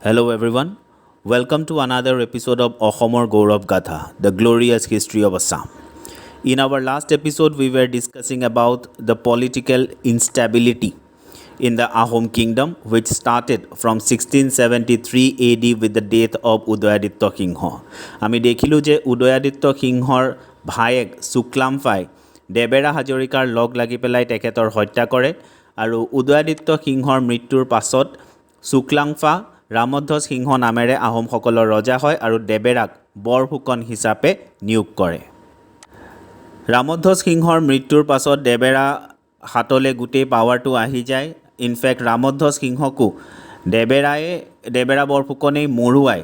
Hello everyone, welcome to another episode of Ohomor Gaurav Gatha, the glorious history of Assam. In our last episode, we were discussing about the political instability in the Ahom kingdom, which started from 1673 AD with the death of Udayaditya Singha. আমি দেখিলোঁ যে উদয়াদিত্য সিংহৰ ভায়েক শুক্লাম্ফাই দেবেৰা হাজৰিকাৰ লগ লাগি পেলাই তেখেতৰ হত্যা কৰে আৰু উদয়াদিত্য সিংহৰ মৃত্যুৰ পাছত শুক্লাম্ফা ৰামধ্বজ সিংহ নামেৰে আহোমসকলৰ ৰজা হয় আৰু দেবেৰাক বৰফুকন হিচাপে নিয়োগ কৰে। ৰামধ্বজ সিংহৰ মৃত্যুৰ পাছত দেবেৰা হাতলৈ গোটেই পাৱাৰটো আহি যায়। ইনফেক্ট ৰামধ্বজ সিংহকো দেবেৰা বৰফুকনেই মৰুৱাই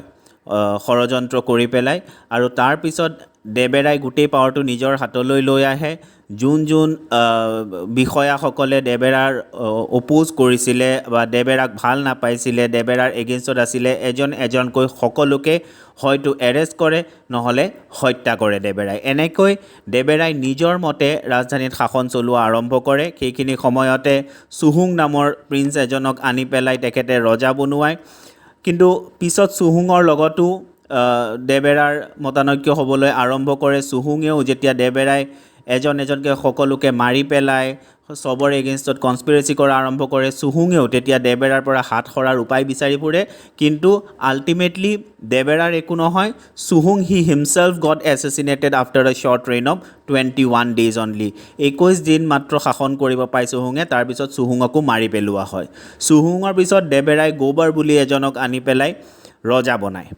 ষড়যন্ত্ৰ কৰি পেলায় আৰু তাৰ পিছত দেবেৰাই গোটেই পাৱাৰটো নিজৰ হাতলৈ লৈ আহে। যোন বিষয়াসকলে দেবেৰাৰ অপোজ কৰিছিলে বা দেবেৰাক ভাল নাপাইছিলে, দেবেৰাৰ এগেইনষ্টত আছিলে, এজনকৈ সকলোকে হয়তো এৰেষ্ট কৰে নহ'লে হত্যা কৰে দেবেৰাই। এনেকৈ দেবেৰাই নিজৰ মতে ৰাজধানীত শাসন চলোৱা আৰম্ভ কৰে। সেইখিনি সময়তে চুহুং নামৰ প্ৰিন্স এজনক আনি পেলাই তেখেতে ৰজা বনোৱায়। কিন্তু পিছত চুহুঙৰ লগতো দেবেৰাৰ মতানৈক্য হ'বলৈ আৰম্ভ কৰে। চুহুঙেও যেতিয়া দেবেৰাই এজনকৈ সকলোকে মাৰি পেলাই চবৰে এগেইনষ্টত কনস্পিৰেচি কৰা আৰম্ভ কৰে, চুহুঙেও তেতিয়া দেবেৰাৰ পৰা হাত সৰাৰ উপায় বিচাৰি ফুৰে। কিন্তু আল্টিমেটলি দেবেৰাৰ একো নহয়। Suhung he himself got assassinated after a short reign of 21 days only. 21 দিন মাত্ৰ শাসন কৰিব পায় চুহুঙে, তাৰপিছত চুহুঙকো মাৰি পেলোৱা হয়। চুহুঙৰ পিছত দেবেৰাই গোবৰ বুলি এজনক আনি পেলাই ৰজা বনায়।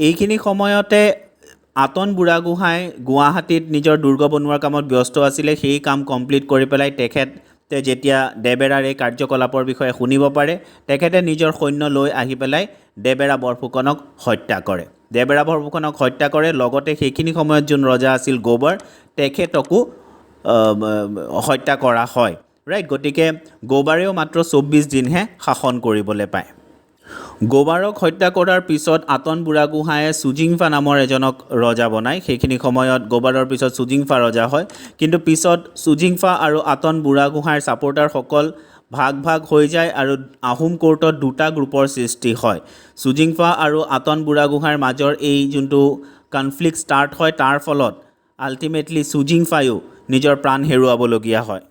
এইখিনি সময়তে আতন বুঢ়াগোহাঁই গুৱাহাটীত নিজৰ দুৰ্গ বনোৱাৰ কামত ব্যস্ত আছিলে। সেই কাম কমপ্লিট কৰি পেলাই তেখেতে যেতিয়া দেবেৰাৰ এই কাৰ্যকলাপৰ বিষয়ে শুনিব পাৰে, তেখেতে নিজৰ সৈন্য লৈ আহি পেলাই দেবেৰা বৰফুকনক হত্যা কৰে। দেবেৰা বৰফুকনক হত্যা কৰে, লগতে সেইখিনি সময়ত যোন ৰজা আছিল গোবৰ, তেখেতকো হত্যা কৰা হয়। ৰাইট, গতিকে গোবাৰেও মাত্ৰ 24 দিনহে শাসন কৰিবলৈ পায়। গোবাৰক হত্যা কৰাৰ পিছত আতন বুঢ়াগোহাঁয়ে চুজিংফা নামৰ এজনক ৰজা বনায়। সেইখিনি সময়ত গোবাৰৰ পিছত চুজিংফা ৰজা হয়। কিন্তু পিছত চুজিংফা আৰু আতন বুঢ়াগোহাঁইৰ ছাপৰ্টাৰসকল ভাগ হৈ যায় আৰু আহোম কোৰ্টত দুটা গ্ৰুপৰ সৃষ্টি হয়। চুজিংফা আৰু আতন বুঢ়াগোহাঁইৰ মাজৰ এই যোনটো কনফ্লিক্ট ষ্টাৰ্ট হয়, তাৰ ফলত আল্টিমেটলি চুজিংফায়ো নিজৰ প্ৰাণ হেৰুৱাবলগীয়া হয়।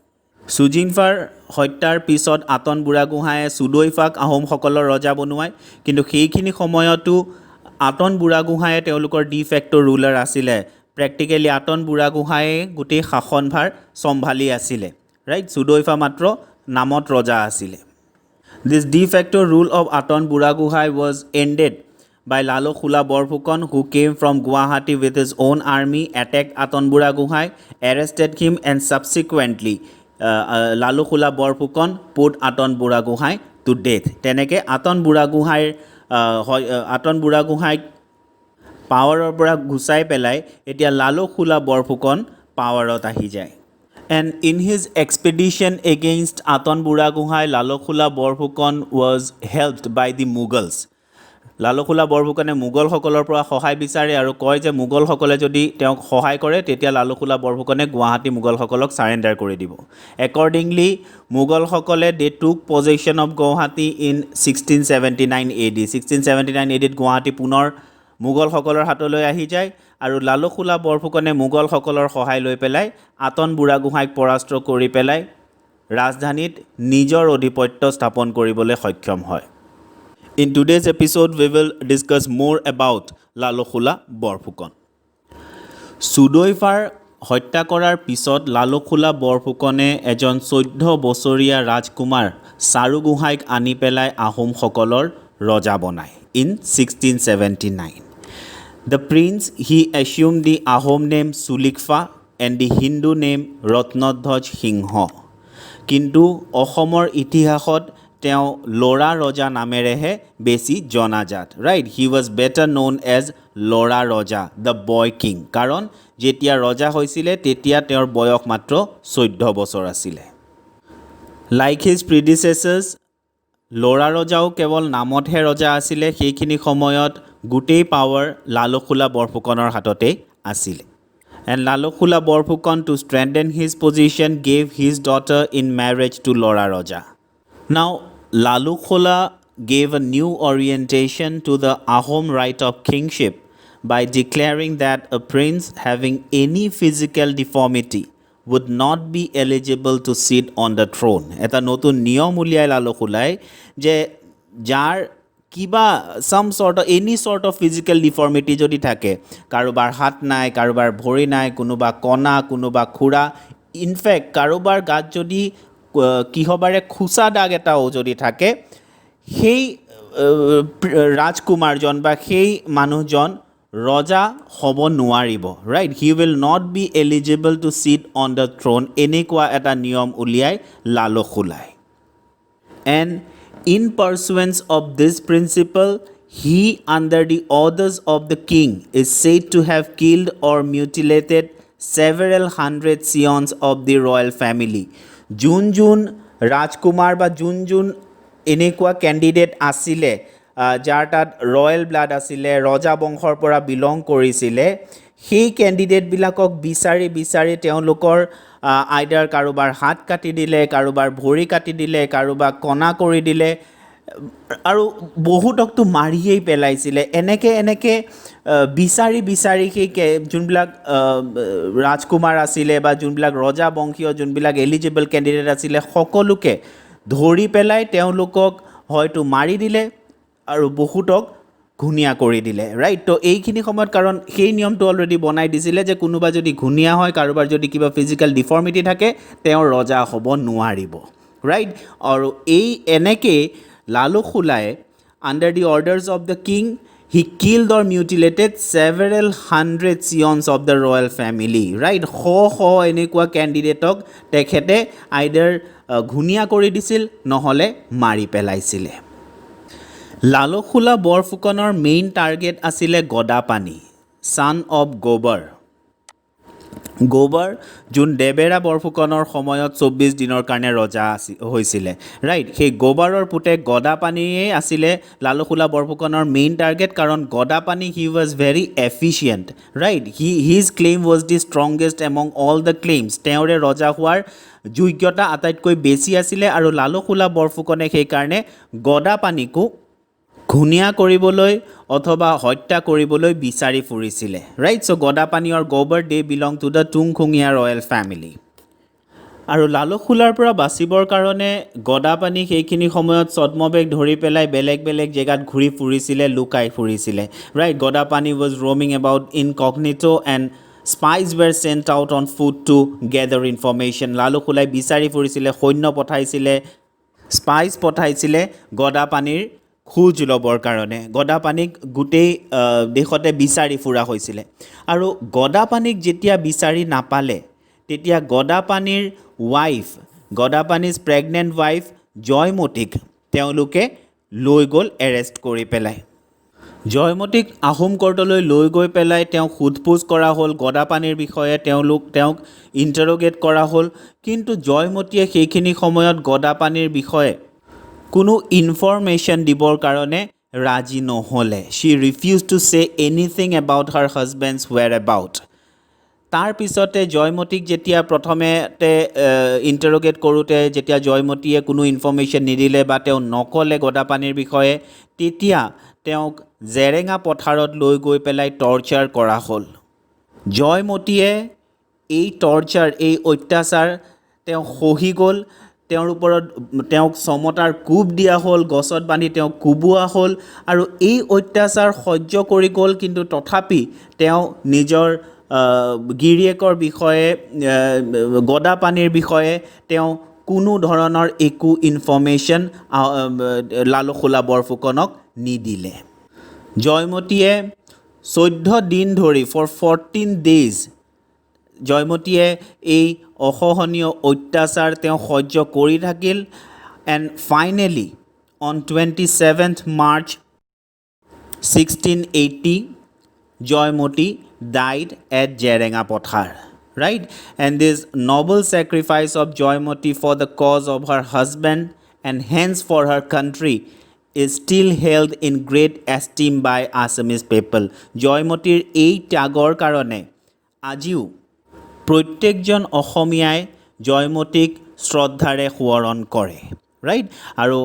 চুজিংফাৰ হত্যাৰ পিছত আতন বুঢ়াগোহাঁয়ে চুদৈফাক আহোমসকলৰ ৰজা বনোৱায়। কিন্তু সেইখিনি সময়তো আতন বুঢ়াগোহাঁয়ে তেওঁলোকৰ ডি ফেক্ট' ৰুলাৰ আছিলে। প্ৰেক্টিকেলি আতন বুঢ়াগোহাঁয়ে গোটেই শাসনভাৰ চম্ভালি আছিলে। ৰাইট, চুদৈফা মাত্ৰ নামত ৰজা আছিলে। This de facto' rule of Atan Buragohain was ended by Lalo Khula Borphukon, who came from Guwahati with his own army, attacked Aton Buঢ়াগোহাঁই, arrested him, and subsequently Lalo Khula Borphukon put Aton Buঢ়াগোহাঁই to death. তেনেকৈ আতন বুঢ়াগোহাঁইক পাৱাৰৰ পৰা গুচাই পেলাই এতিয়া লালো খোলা বৰফুকন পাৱাৰত আহি যায়। And in his expedition against Aton Buঢ়াগোহাঁই, Lalo Khula Borphukon was helped by the Mughals. লালো খোলা বৰফুকনে মোগলসকলৰ পৰা সহায় বিচাৰে আৰু কয় যে মোগলসকলে যদি তেওঁক সহায় কৰে তেতিয়া লালো খোলা বৰফুকনে গুৱাহাটী মোগলসকলক চাৰেণ্ডাৰ কৰি দিব। একৰ্ডিংলি মোগলসকলে they took possession of Guwahati in 1679 AD। 1679 ADত গুৱাহাটী পুনৰ মোগলসকলৰ হাতলৈ আহি যায় আৰু লালো খোলা বৰফুকনে মোগলসকলৰ সহায় লৈ পেলাই আতন বুঢ়াগোহাঁইক পৰাস্ত কৰি পেলাই ৰাজধানীত নিজৰ অধিপত্য স্থাপন কৰিবলৈ সক্ষম হয়। In today's episode, we will discuss more about Lalo Khula Borphukon. চুদৈফাৰ হত্যা কৰাৰ পিছত লালো খোলা বৰফুকনে এজন 14 বছৰীয়া ৰাজকুমাৰ চাৰুগোহাঁইক আনি পেলাই আহোমসকলৰ ৰজা বনায় in 1679. The prince, he assumed the Ahom name Sulikfa and the Hindu name Ratnodhoj Singha. কিন্তু অসমৰ ইতিহাসত তেওঁ ল'ৰা ৰজা নামেৰেহে বেছি জনাজাত। Right, he was better known as Lora Raja, the boy king. কাৰণ যেতিয়া ৰজা হৈছিলে তেতিয়া তেওঁৰ বয়স মাত্ৰ 14 বছৰ আছিলে। লাইক হিজ প্ৰিডিচেছাৰ্ছ, ল'ৰা ৰজাও কেৱল নামতহে ৰজা আছিলে। সেইখিনি সময়ত গোটেই পাৱাৰ লালো খোলা বৰফুকনৰ হাততেই আছিলে। And Lalo Khula Borphukon, to strengthen his position, gave his daughter in marriage to Lora Raja. Now, লালো খোলা gave a new orientation to the Ahom right of kingship by declaring that a prince having any physical deformity would not be eligible to sit on the throne. এটা নতুন নিয়ম উলিয়াই লালুকুলাই যে যাৰ কিবা some sort of any sort of physical deformity যদি থাকে, কাৰোবাৰ হাত নাই, কাৰোবাৰ ভৰি নাই, কোনোবা কণা, কোনোবা খুৰা, ইনফেক্ট কাৰোবাৰ গাত যদি কিহবাৰে খোচা দাগ এটাও যদি থাকে, সেই ৰাজকুমাৰজন বা সেই মানুহজন ৰজা হ'ব নোৱাৰিব, right? He will not be eligible to sit on the throne, এনেকুৱা এটা নিয়ম উলিয়াই লালুকুলাই। And in pursuance of this principle, he, under the orders of the king, is said to have killed or mutilated several hundred scions of the royal family. যোন ৰাজকুমাৰ বা যোন এনেকুৱা candidate আছিলে যাৰ তাত ৰয়েল ব্লাড আছিলে, ৰজা বংশৰ পৰা বিলং কৰিছিলে, সেই কেণ্ডিডেটবিলাকক বিচাৰি তেওঁলোকৰ আইদাৰ কাৰোবাৰ হাত কাটি দিলে, কাৰোবাৰ ভৰি কাটি দিলে, কাৰোবাক কণা কৰি দিলে, আৰু বহুতকতো মাৰিয়েই পেলাইছিলে। এনেকৈ বিচাৰি সেই যোনবিলাক ৰাজকুমাৰ আছিলে বা যোনবিলাক ৰজা বংশীয় যোনবিলাক এলিজিবল কেণ্ডিডেট আছিলে, সকলোকে ধৰি পেলাই তেওঁলোকক হয়তো মাৰি দিলে আৰু বহুতক ঘূণীয়া কৰি দিলে, ৰাইট? তো এইখিনি সময়ত, কাৰণ সেই নিয়মটো অলৰেডি বনাই দিছিলে যে কোনোবা যদি ঘূণীয়া হয়, কাৰোবাৰ যদি কিবা ফিজিকেল ডিফৰ্মিটি থাকে, তেওঁ ৰজা হ'ব নোৱাৰিব, ৰাইট? আৰু এনেকৈ লালুকুলাই under the orders of the king he killed or mutilated several hundred scions of the royal family, right? শ এনেকুৱা কেণ্ডিডেটক তেখেতে আইদাৰ ঘূণীয়া কৰি দিছিল, নহ'লে মাৰি পেলাইছিলে। লালুকুলা বৰফুকনৰ মেইন টাৰ্গেট আছিলে গদাপাণি, ছান অফ গোবৰ। যোন দেবেৰা বৰফুকনৰ সময়ত 24 দিনৰ কাৰণে ৰজা হৈছিলে, ৰাইট? সেই গোবৰৰ পুতেক গদাপাণিয়ে আছিলে লালুকুলা বৰফুকনৰ মেইন টাৰ্গেট, কাৰণ Gadapani he was very efficient, right? His claim was the strongest among all the claims. তেওঁৰে ৰজা হোৱাৰ যোগ্যতা আটাইতকৈ বেছি আছিলে, আৰু লালুকুলা বৰফুকনে সেইকাৰণে গদাপাণিকো ঘূণীয়া কৰিবলৈ অথবা হত্যা কৰিবলৈ বিচাৰি ফুৰিছিলে, ৰাইট? চ' গদাপাণি আৰু Gobar they belong to the Tungkhungia royal family. আৰু লালুকুলাৰ পৰা বাচিবৰ কাৰণে গদাপাণি সেইখিনি সময়ত ছদ্মবেগ ধৰি পেলাই বেলেগ জেগাত ঘূৰি ফুৰিছিলে, লুকাই ফুৰিছিলে, right? Gadapani was roaming about incognito and spies were sent out on foot to gather information. লালুকুলাই বিচাৰি ফুৰিছিলে, সৈন্য পঠাইছিলে, স্পাইজ পঠাইছিলে গদাপাণিৰ খোজ ল'বৰ কাৰণে। গদাপাণিক গোটেই দেশতে বিচাৰি ফুৰা হৈছিলে, আৰু গদাপাণিক যেতিয়া বিচাৰি নাপালে, তেতিয়া গদাপাণিৰ প্ৰেগনেণ্ট ৱাইফ জয়মতীক তেওঁলোকে লৈ গ'ল এৰেষ্ট কৰি পেলাই। জয়মতীক আহোম কৰ্টলৈ লৈ গৈ পেলাই তেওঁক সোধপোছ কৰা হ'ল, গদাপাণিৰ বিষয়ে তেওঁক ইণ্টাৰগেট কৰা হ'ল, কিন্তু জয়মতীয়ে সেইখিনি সময়ত গদাপাণিৰ বিষয়ে কোনো ইনফৰ্মেশ্যন দিবৰ কাৰণে ৰাজি নহ'লে। She refuse to say anything about her husband's were about. তাৰপিছতে জয়মতীক যেতিয়া প্ৰথমতে ইণ্টাৰগেট কৰোঁতে যেতিয়া জয়মতীয়ে কোনো ইনফৰ্মেশ্যন নিদিলে বা তেওঁ নক'লে গদাপাণিৰ বিষয়ে, তেতিয়া তেওঁক জেৰেঙা পথাৰত লৈ গৈ পেলাই টৰ্চাৰ কৰা হ'ল। জয়মতীয়ে এই টৰ্চাৰ, এই অত্যাচাৰ তেওঁ সহি গ'ল। তেওঁৰ ওপৰত তেওঁক চমতাৰ কোব দিয়া হ'ল, গছত বান্ধি তেওঁক কোবোৱা হ'ল, আৰু এই অত্যাচাৰ সহ্য কৰি গ'ল। কিন্তু তথাপি তেওঁ নিজৰ গিৰিয়েকৰ বিষয়ে, গদাপাণিৰ বিষয়ে তেওঁ কোনো ধৰণৰ একো ইনফৰ্মেশ্যন লালুকুলা বৰফুকনক নিদিলে। জয়মতীয়ে 14 দিন ধৰি ফৰ 14 days জয়মতীয়ে এই অসহনীয় অত্যাচাৰ তেওঁ সহ্য কৰি থাকিল। And finally on 27th March 1680 Joymoti died at Jerenga পথাৰ, right? And this noble sacrifice of Joymoti for the cause of her husband and hence for her country is still held in great esteem by Assamese people. জয়মতীৰ এই ত্যাগৰ কাৰণে আজিও প্ৰত্যেকজন অসমীয়াই জয়মতীক শ্ৰদ্ধাৰে সোঁৱৰণ কৰে, ৰাইট আৰু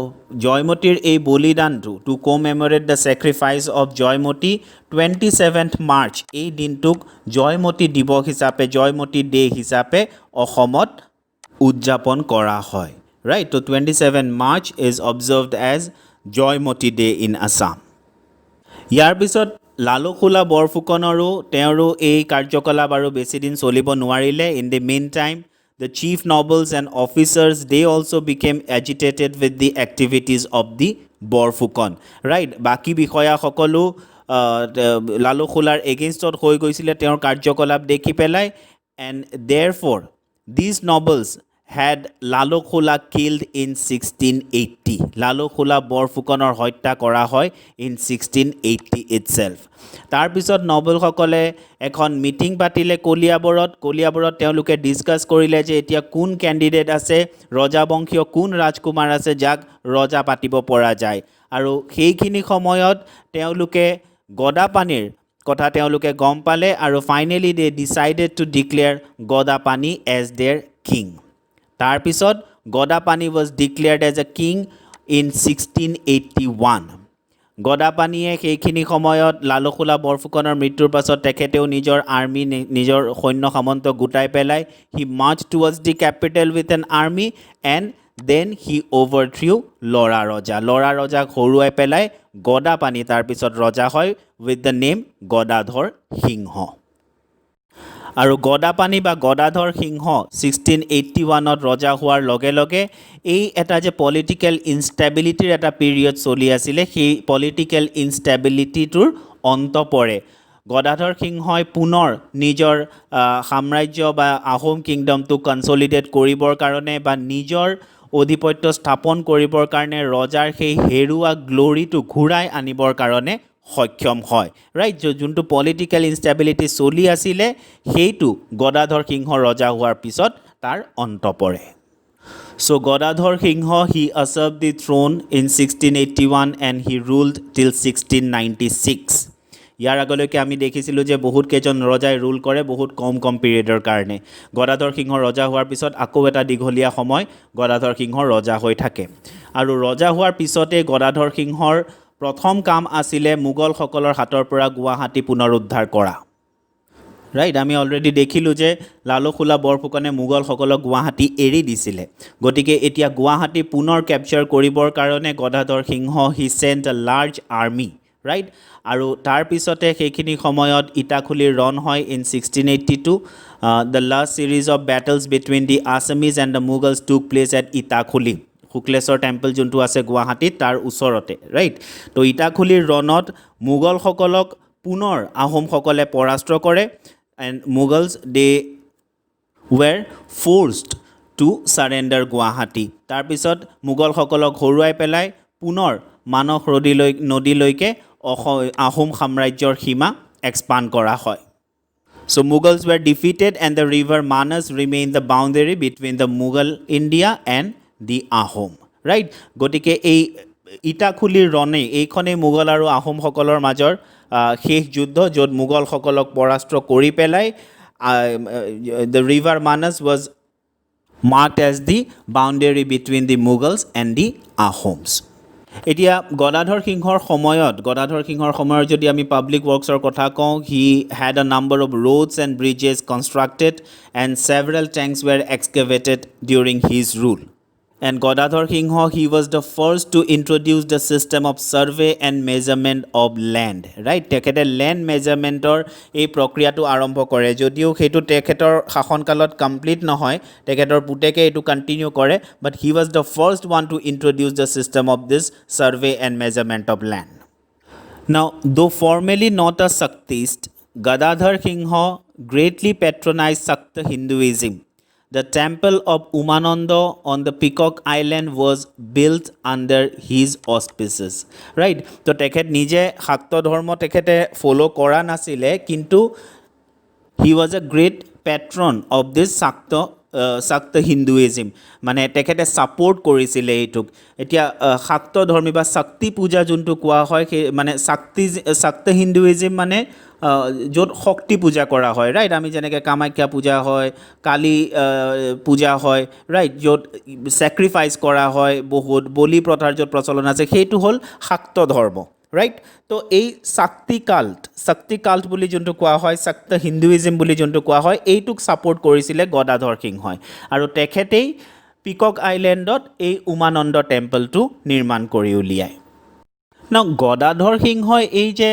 জয়মতীৰ এই বলিদানটো to commemorate the sacrifice of Joymoti 27 March এই দিনটোক জয়মতী দিৱস হিচাপে জয়মতী ডে হিচাপে অসমত উদযাপন কৰা হয় ৰাইট তো 27 March is observed as Joymoti day in Assam ইয়াৰ পিছত লালুকসোলা বৰফুকনৰো তেওঁৰো এই কাৰ্যকলাপ আৰু বেছিদিন চলিব নোৱাৰিলে in the main time the chief nobles and officers they also became agitated with the activities of the Borfukon right baki bikhoya সকলো লালুকসোলাৰ এগেইনষ্টত হৈ গৈছিলে তেওঁৰ কাৰ্যকলাপ দেখি পেলাই and therefore these nobles had Lalukshola killed in 1680 Lalukshola বৰফুকনৰ হত্যা কৰা হয় in 1680 itself তাৰ পিছত নবলসকলে এখন মিটিং পাতিলে কলিয়াবৰত তেওঁলোকে ডিসকাস কৰিলে যে এতিয়া কোন ক্যান্ডিডেট আছে ৰজাবংশীয় কোন ৰাজকুমাৰ আছে যাক ৰজা পাতিব পৰা যায় আৰু সেইখিনি সময়ত তেওঁলোকে গদাপানীৰ কথা তেওঁলোকে গম পালে আৰু finally they decided to declare Gadapani as their king তাৰ পিছত Gadapani was declared as a king in 1681 গদাপানীয়ে সেইখিনি সময়ত লালুকসোলা বৰফুকনৰ মৃত্যুৰ পাছত তেখেতেও নিজৰ আৰ্মি নিজৰ সৈন্য সামন্ত গোটাই পেলাই he marched towards the capital with an army and then he overthrew লৰা ৰজাক হৰুৱাই পেলাই গদাপানী তাৰ পিছত ৰজা হয় with the name গদাধৰ সিংহ আৰু গদাপানী বা গদাধৰ সিংহ 1681ত ৰজা হোৱাৰ লগে লগে এই এটা যে পলিটিক্যাল ইনষ্টেবিলিটিৰ এটা পিৰিয়ড চলি আছিলে সেই পলিটিক্যাল ইনষ্টেবিলিটিটোৰ অন্ত পৰে গদাধৰ সিংহই পুনৰ নিজৰ সাম্ৰাজ্য বা আহোম কিংডমটো কনসলিডেট কৰিবৰ কাৰণে বা নিজৰ অধিপত্য স্থাপন কৰিবৰ কাৰণে ৰজাৰ সেই হেৰুৱা গ্লোৰিটো ঘূৰাই আনিবৰ কাৰণে সক্ষম হয় ৰাইট যোনটো পলিটিক্যাল ইনষ্টেবিলিটি চলি আছিলে সেইটো গদাধৰ সিংহ ৰজা হোৱাৰ পিছত তাৰ অন্ত পৰে So Godadhar Singha he usurped the throne in 1681 and he ruled till 1696 ইয়াৰ আগলৈকে আমি দেখিছিলোঁ যে বহুত কেইজন ৰজাই ৰুল কৰে বহুত কম পিৰিয়ডৰ কাৰণে গদাধৰ সিংহ ৰজা হোৱাৰ পিছত আকৌ এটা দীঘলীয়া সময় গদাধৰ সিংহ ৰজা হৈ থাকে আৰু ৰজা হোৱাৰ পিছতে গদাধৰ সিংহৰ প্ৰথম কাম আছিলে মুগলসকলৰ হাতৰ পৰা গুৱাহাটী পুনৰুদ্ধাৰ কৰা ৰাইট আমি অলৰেডি দেখিলোঁ যে লালুকসোলা বৰফুকনে মুগলসকলক গুৱাহাটী এৰি দিছিলে গতিকে এতিয়া গুৱাহাটী পুনৰ কেপচাৰ কৰিবৰ কাৰণে Gadadhar Singha he sent a large army right আৰু তাৰ পিছতে সেইখিনি সময়ত ইটাখুলিৰ ৰণ হয় in 1682 the last series of battles between the Assamese and the Mughals took place at Itakhuli Sukleswar temple যোনটো আছে গুৱাহাটীত তাৰ ওচৰতে ৰাইট তো ইটাখুলিৰ ৰণত মুগলসকলক পুনৰ আহোমসকলে পৰাস্ত্ৰ কৰে and Mughals they were forced to surrender Guwahati তাৰ পিছত মুগলসকলক হৰুৱাই পেলাই পুনৰ মানস নদীলৈকে আহোম সাম্ৰাজ্যৰ সীমা এক্সপান্ড কৰা হয় So Mughals were defeated and the river Manas remained the boundary between the Mughal India and the Ahom right গতিকে এই ইটাখুলিৰ ৰণে এইখনে মুগল আৰু আহোমসকলৰ মাজৰ শেষ যুদ্ধ য'ত মুগলসকলক পৰাস্ত্ৰ কৰি পেলাই the river Manas was marked as the boundary between the Mughals and the Ahoms এতিয়া গদাধৰ সিংহৰ সময়ত যদি আমি পাব্লিক ৱৰ্কছৰ কথা কওঁ he had a number of roads and bridges constructed and several tanks were excavated during his rule and Godadhar Singha he was the first to introduce the system of survey and measurement of land right তেখেতে land measurement or এই প্ৰক্ৰিয়াটো আৰম্ভ কৰে যদিও হেতু তেখেতৰ শাসনকালত complete নহয় তেখেতৰ পুতেকে এটো কন্টিনিউ কৰে but he was the first one to introduce the system of this survey and measurement of land now though formally not a Shaktist Godadhar Singha greatly patronized Shakta Hinduism The temple of Umananda on the Peacock Island was built under his auspices. Right? So tekhet nije Shakta dharma tekhete follow kora nasile kintu he was a great patron of this Shakta শাক্ত Hinduism মানে তেখেতে support কৰিছিলে এইটোক এতিয়া শাক্ত ধৰ্মী বা শক্তি পূজা যোনটো কোৱা হয় সেই মানে শাক্ত হিন্দুইজিম মানে য'ত শক্তি পূজা কৰা হয় ৰাইট আমি যেনেকৈ কামাখ্যা পূজা হয় কালী পূজা হয় ৰাইট য'ত ছেক্ৰিফাইচ কৰা হয় বহুত বলি প্ৰথাৰ য'ত প্ৰচলন আছে সেইটো হ'ল শাক্ত ধৰ্ম ৰাইট তো এই শক্তি কাল্ট বুলি যোনটো কোৱা হয় শাক্ত হিন্দুইজিম বুলি যোনটো কোৱা হয় এইটোক ছাপোৰ্ট কৰিছিলে গদাধৰ সিংহই আৰু তেখেতেই পিকক আইলেণ্ডত এই উমানন্দ টেম্পলটো নিৰ্মাণ কৰি উলিয়ায় ন গদাধৰ সিংহই এই যে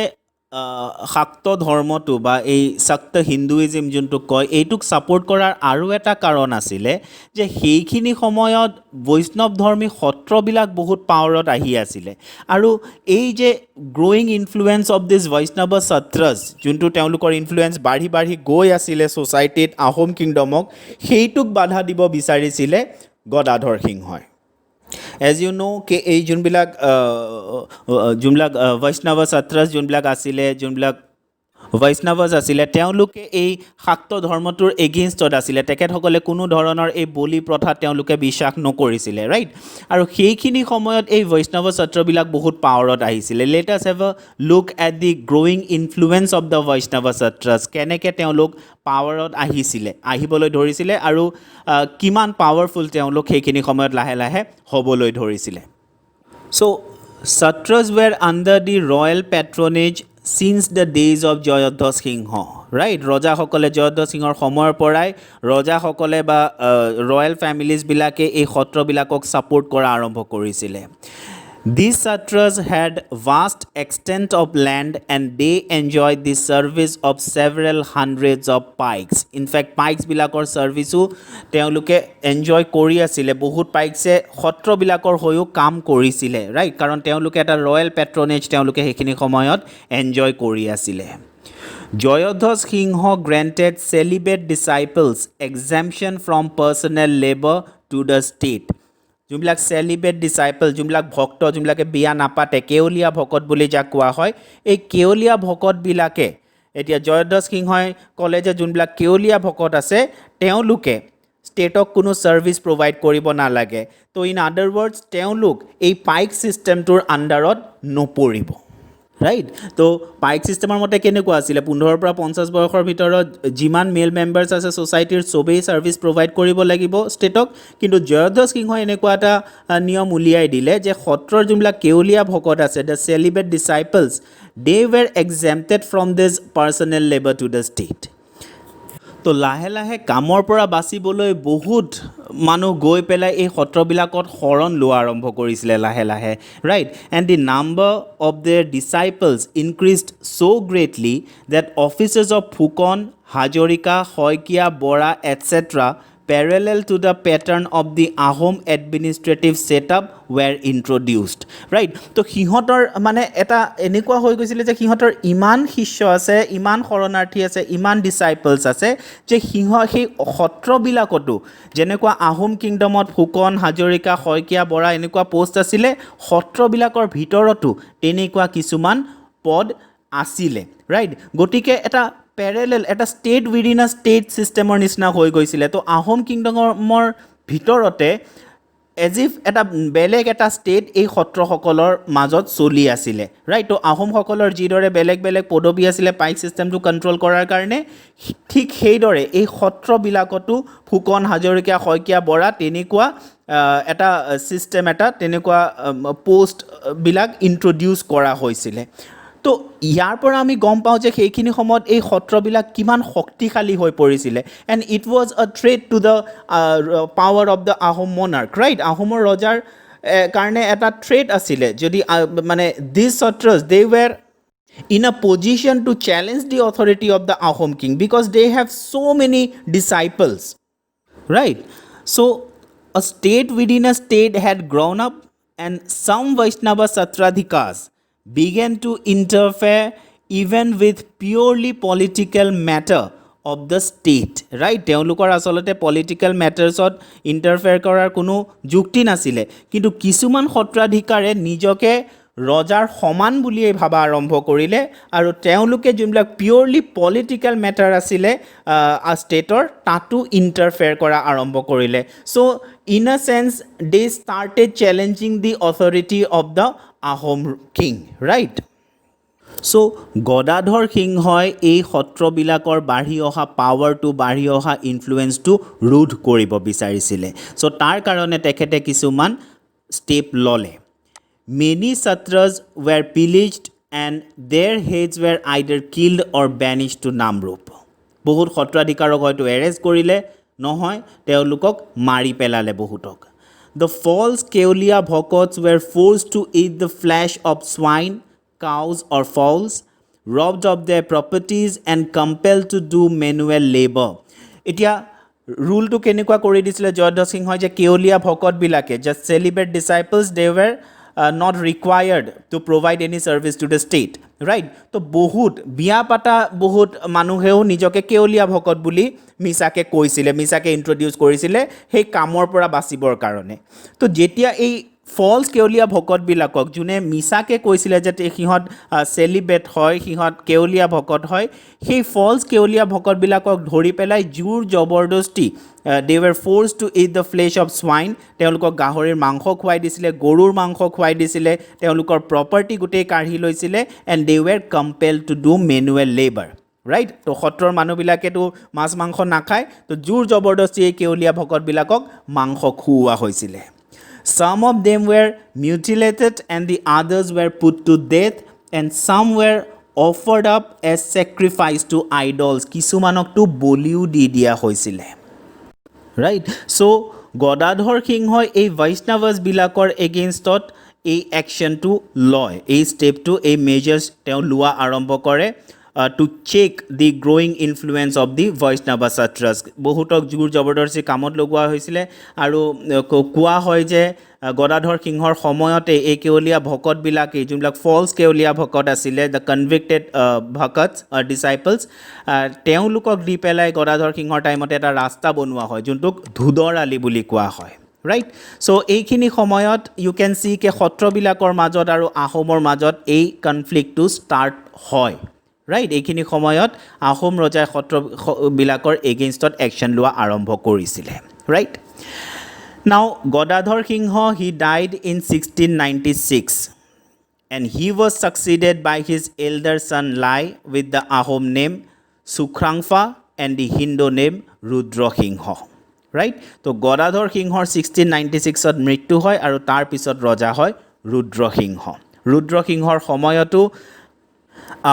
শাক্ত ধৰ্মটো বা এই শাক্ত হিন্দুইজিম যোনটোক কয় এইটোক ছাপোৰ্ট কৰাৰ আৰু এটা কাৰণ আছিলে যে সেইখিনি সময়ত বৈষ্ণৱ ধৰ্মী সত্ৰবিলাক বহুত পাৱাৰত আহি আছিলে আৰু এই যে গ্ৰ'য়িং ইনফ্লুৱেঞ্চ অফ দিছ বৈষ্ণৱ সত্ৰজ যোনটো তেওঁলোকৰ ইনফ্লুৱেঞ্চ বাঢ়ি বাঢ়ি গৈ আছিলে ছ'চাইটিত আহোম কিংডমক সেইটোক বাধা দিব বিচাৰিছিলে গদাধৰ সিংহই এজ ইউ নো কে এই যোনবিলাক বৈষ্ণৱ সত্ৰজ যোনবিলাক আছিলে যোনবিলাক বৈষ্ণৱজ আছিলে তেওঁলোকে এই শাক্ত ধৰ্মটোৰ এগেইনষ্টত আছিলে তেখেতসকলে কোনো ধৰণৰ এই বলি প্ৰথা তেওঁলোকে বিশ্বাস নকৰিছিলে ৰাইট আৰু সেইখিনি সময়ত এই বৈষ্ণৱ সত্ৰবিলাক বহুত পাৱাৰত আহিছিলে let us have a look at the growing influence of the বৈষ্ণৱ সত্ৰজ কেনেকৈ তেওঁলোক পাৱাৰত আহিবলৈ ধৰিছিলে আৰু কিমান পাৱাৰফুল তেওঁলোক সেইখিনি সময়ত লাহে লাহে হ'বলৈ ধৰিছিলে চ' সত্ৰজ were under the royal patronage since the days of Jayadhwaj Singha right ৰজাসকলে জয়ধ্বজ সিংহৰ সময়ৰ পৰাই ৰজাসকলে বা ৰয়েল ফেমিলিজবিলাকে এই সত্ৰবিলাকক ছাপোৰ্ট কৰা আৰম্ভ কৰিছিলে These Satras had vast extent of land and they enjoyed the service of several hundreds of pikes. In fact, pikesবিলাকৰ ছাৰ্ভিচো তেওঁলোকে এনজয় কৰি আছিলে বহুত পাইকছে সত্ৰবিলাকৰ হৈও কাম কৰিছিলে ৰাইট কাৰণ তেওঁলোকে এটা ৰয়েল পেট্ৰনেজ তেওঁলোকে সেইখিনি সময়ত এনজয় কৰি আছিলে Jayadhwaj Singha granted celibate disciples exemption from personal labour to the state যোনবিলাক চেলিবেট ডিচাইপল যোনবিলাক ভক্ত যোনবিলাকে বিয়া নাপাতে কেৱলীয়া ভকত বুলি যাক কোৱা হয় এই কেৱলীয়া ভকতবিলাকে এতিয়া জয়ধ্বজ সিংহই ক'লে যে যোনবিলাক কেৱলীয়া ভকত আছে তেওঁলোকে ষ্টেটক কোনো ছাৰ্ভিচ প্ৰভাইড কৰিব নালাগে তো ইন আদাৰ ৱৰ্ডছ তেওঁলোক এই পাইক ছিষ্টেমটোৰ আণ্ডাৰত নপৰিব ৰাইট তো পাইক ছিষ্টেমৰ মতে কেনেকুৱা আছিলে 15 পৰা 50 বয়সৰ ভিতৰত যিমান মেল মেম্বাৰ্ছ আছে ছ'চাইটিৰ চবেই ছাৰ্ভিচ প্ৰভাইড কৰিব লাগিব ষ্টেটক কিন্তু জয়ধ্বজ সিংহই এনেকুৱা এটা নিয়ম উলিয়াই দিলে যে সত্ৰৰ যোনবিলাক কেৱলীয়া ভকত আছে the celibate disciples they were exempted from this personal labour to the state তো লাহে লাহে কামৰ পৰা বাচিবলৈ বহুত মানুহ গৈ পেলাই এই সত্ৰবিলাকত শৰণ লোৱা আৰম্ভ কৰিছিলে লাহে লাহে right and the number of their disciples increased so' greatly that offices of Phukan Hazarika Saikia Bora etcetera parallel to the pattern of the Ahom administrative setup were introduced right তো সিহঁতৰ মানে এটা এনেকুৱা হৈ গৈছিলে যে সিহঁতৰ ইমান শিষ্য আছে ইমান শৰণাৰ্থী আছে ইমান ডিচাইপলছ আছে যে সেই সত্ৰবিলাকতো যেনেকুৱা আহোম কিংডমত ফুকন হাজৰিকা শইকীয়া বৰা এনেকুৱা পোষ্ট আছিলে সত্ৰবিলাকৰ ভিতৰতো তেনেকুৱা কিছুমান পদ আছিলে ৰাইট গতিকে এটা পেৰেলেল এটা ষ্টেট উইদিন আ ষ্টেট ছিষ্টেমৰ নিচিনা হৈ গৈছিলে তো আহোম কিংডমৰ ভিতৰতে এজ ইফ এটা বেলেগ এটা ষ্টেট এই সত্ৰসকলৰ মাজত চলি আছিলে ৰাইট তো আহোমসকলৰ যিদৰে বেলেগ বেলেগ পদবী আছিলে পাইক ছিষ্টেমটো কণ্ট্ৰল কৰাৰ কাৰণে ঠিক সেইদৰে এই সত্ৰবিলাকতো ফুকন হাজৰিকা শইকীয়া বৰা তেনেকুৱা এটা ছিষ্টেম এটা তেনেকুৱা পোষ্টবিলাক ইণ্ট্ৰডিউচ কৰা হৈছিলে তো ইয়াৰ পৰা আমি গম পাওঁ যে সেইখিনি সময়ত এই সত্ৰবিলাক কিমান শক্তিশালী হৈ পৰিছিলে এণ্ড ইট ৱাজ আ threat to the power of the Ahom monarch right আহোমৰ ৰজাৰ কাৰণে এটা থ্ৰেট আছিলে যদি মানে দিছ সত্ৰজ দে ৱেৰ in a position to challenge the authority of the Ahom king because they have so many disciples right so a state within a state had grown up and some Vaishnava Satradhikas began to interfere even with purely political matter of the state right তেওঁলোকৰ আসলতে political মেটাৰ্ছত interfere কৰাৰ কোনো যুক্তি নাছিলে কিন্তু কিছুমান সত্ৰাধিকাৰে নিজকে ৰজাৰ সমান বুলিয়েই ভাবা আৰম্ভ কৰিলে আৰু তেওঁলোকে যোনবিলাক পিয়ৰলি পলিটিকেল মেটাৰ আছিলে ষ্টেটৰ তাতো ইণ্টাৰফেয়াৰ কৰা আৰম্ভ কৰিলে so' in a sense they started challenging the authority of the Ahom king right so' Gadadhar সিংহই এই সত্ৰবিলাকৰ বাঢ়ি অহা পাৱাৰটো বাঢ়ি অহা ইনফ্লুৱেঞ্চটো ৰোধ কৰিব বিচাৰিছিলে চ' তাৰ কাৰণে তেখেতে কিছুমান ষ্টেপ ল'লে Many satras were pillaged and their heads were either killed or banished to Namrup. বহুত সত্ৰাধিকাৰক হয়তো এৰেষ্ট কৰিলে নহয় তেওঁলোকক মাৰি পেলালে বহুতক The false Keolia Bhakots were forced to eat the flesh of swine, cows or fowls, robbed of their properties and compelled to do manual labor. এতিয়া ৰুলটো কেনেকুৱা কৰি দিছিলে জয়ধ্বজ সিংহই যে কেওলীয়া ভকতবিলাকে just celibate disciples they were not required to provide any service to the state right তো বহুত বিয়া পাতা বহুত মানুহেও নিজকে কেওলীয়া ভকত বুলি মিছাকে কৈছিলে মিছাকে ইন্ট্ৰোডিউস কৰিছিলে সেই কামৰ পৰা বাচিবৰ কাৰণে তো যেতিয়া এই ফলছ কেওলীয়া ভকতবিলাকক যোনে মিছাকে কৈছিলে যে সিহঁত চেলিবেট হয় সিহঁত কেওলীয়া ভকত হয় সেই ফলছ কেওলীয়া ভকতবিলাকক ধৰি পেলাই জোৰ জবৰদস্তি they were forced to eat the flesh of swine তেওঁলোকক গাহৰিৰ মাংস খুৱাই দিছিলে গৰুৰ মাংস খুৱাই দিছিলে তেওঁলোকৰ প্ৰপাৰ্টি গোটেই কাঢ়ি লৈছিলে and they were compelled to do manual labor right তো সত্ৰৰ মানুহবিলাকেতো মাছ মাংস নাখায় তো জোৰ জবৰদস্তি এই কেওলীয়া ভকতবিলাকক মাংস খুওৱা হৈছিলে Some of them were mutilated and the others were put to death and some were offered up as sacrifice to idols কিছুমানক তো বলিও দি দিয়া হৈছিলে right so গদাধৰ সিংহই এই বৈষ্ণৱবিলাকৰ এগেইনষ্টত এই একশ্যনটো লয় এই ষ্টেপটো এই মেজাৰ্ছ তেওঁ লোৱা আৰম্ভ কৰে to check the growing influence of the Vaishnava Satras বহুতক জোৰ জবৰদস্তি কামত লগোৱা হৈছিলে আৰু কোৱা হয় যে গদাধৰ সিংহৰ সময়তে এই কেওলীয়া ভকতবিলাকে যোনবিলাক ফলছ কেওলীয়া ভকত আছিলে দ্য কনভিক্টেড ভকতছ ডিচাইপলছ তেওঁলোকক দি পেলাই গদাধৰ সিংহৰ টাইমতে এটা ৰাস্তা বনোৱা হয় যোনটোক ধুদৰ আলি বুলি কোৱা হয় ৰাইট চ' এইখিনি সময়ত ইউ কেন চি কে সত্ৰবিলাকৰ মাজত আৰু আহোমৰ মাজত এই কনফ্লিক্টটো ষ্টাৰ্ট হয় ৰাইট এইখিনি সময়ত আহোম ৰজাই সত্ৰবিলাকৰ এগেইনষ্টত একশ্যন লোৱা আৰম্ভ কৰিছিলে right now Gadadhar Singha he died in 1696 and he was succeeded by his elder son Lai with the Ahom name Sukhrangfa and the Hindu name Rudra Singha right তো গদাধৰ সিংহৰ 1696ত মৃত্যু হয় আৰু তাৰ পিছত ৰজা হয় ৰুদ্ৰ সিংহৰ সময়তো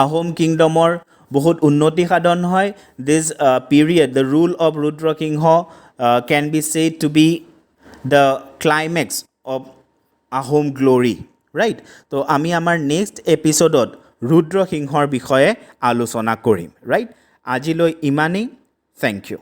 আহোম কিংডমৰ বহুত উন্নতি সাধন হয় this period the rule of Rudra Singha can be said to be the climax of Ahom glory right তো আমি আমাৰ নেক্সট এপিসোডত ৰুদ্ৰ সিংহৰ বিষয়ে আলোচনা কৰিম ৰাইট আজিলৈ ইমানেই থেংক ইউ